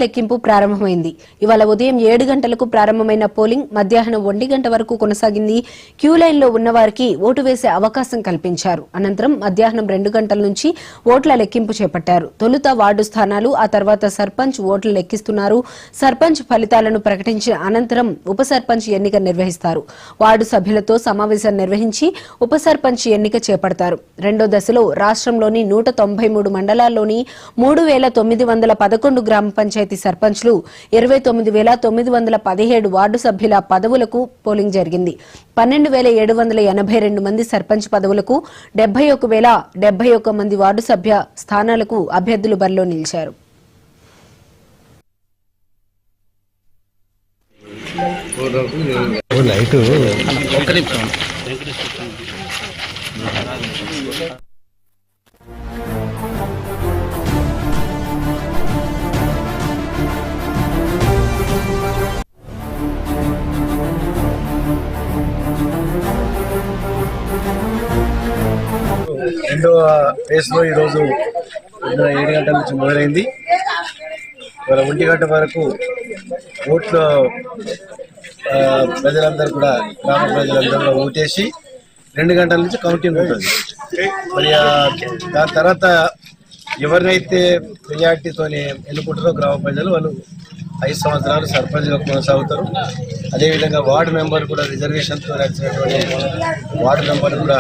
లెక్కింపు ప్రారంభమైంది. ఇవాళ ఉదయం 7 గంటలకు ప్రారంభమైన పోలింగ్ మధ్యాహ్నం 1 గంట వరకు కొనసాగింది. క్యూ లైన్లో ఉన్నవారికి ఓటు వేసే అవకాశం కల్పించారు. అనంతరం మధ్యాహ్నం 2 గంటల నుంచి ఓట్ల లెక్కింపు చేపట్టారు. తొలుత వార్డు స్థానాలు, ఆ తర్వాత సర్పంచ్ ఓట్లు లెక్కిస్తున్నారు. సర్పంచ్ ఫలితాలను ప్రకటించిన అనంతరం ఉప సర్పంచ్ ఎన్నిక నిర్వహిస్తారు. వార్డు సభ్యులతో సమావేశం నిర్వహించి ఉప సర్పంచ్ ఎన్నిక చేపడతారు. రెండో దశలో రాష్ట్రంలోని 193 మండలాల్లోని 3,911 గ్రామ పంచాయతీ సర్పంచ్లు 29,917 వార్డు సభ్యుల పదవులకు పోలింగ్ జరిగింది. 12,782 మంది సర్పంచ్ పదవులకు, 71,071 మంది వార్డు సభ్య స్థానాలకు అభ్యర్థులు బరిలో నిలిచారు. రెండవ ఫేజ్లో ఈరోజు 7 గంటల నుంచి మొదలైంది. ఇవాళ 1 గంట వరకు ఓట్లు ప్రజలందరూ కూడా, గ్రామ ప్రజలందరూ కూడా ఓటేసి 2 గంటల నుంచి కౌంటింగ్ ఉంటుంది. మరి దాని తర్వాత ఎవరినైతే మెజార్టీతో ఎన్నుకుంటారో గ్రామ ప్రజలు, వాళ్ళు 5 సంవత్సరాలు సర్పంచ్గా కొనసాగుతారు. అదేవిధంగా వార్డు మెంబర్ కూడా రిజర్వేషన్తో నచ్చినటువంటి వార్డు మెంబర్ కూడా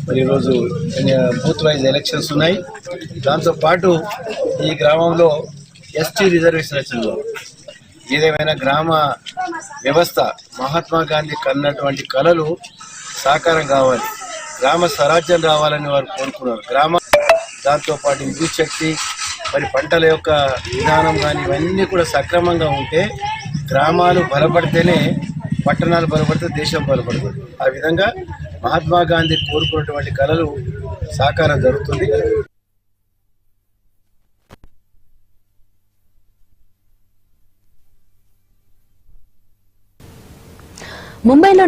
మరి ఈరోజు బూత్ వైజ్ ఎలక్షన్స్ ఉన్నాయి. దాంతోపాటు ఈ గ్రామంలో ఎస్టీ రిజర్వేషన్ వచ్చింది. ఏదేమైనా గ్రామ వ్యవస్థ మహాత్మా గాంధీ కన్నటువంటి కళలు సాకారం కావాలి, గ్రామ స్వరాజ్యం రావాలని వారు కోరుకున్నారు. దాంతోపాటు విద్యుత్ శక్తి, మరి పంటల యొక్క విధానం కానీ ఇవన్నీ కూడా సక్రమంగా ఉంటే గ్రామాలు బలపడితేనే పట్టణాలు బలపడితే దేశం బలపడుతుంది. ఆ విధంగా మహాత్మా గాంధీ కోరుకున్నటువంటి కళలు సాకారం జరుగుతుంది. ముంబైలో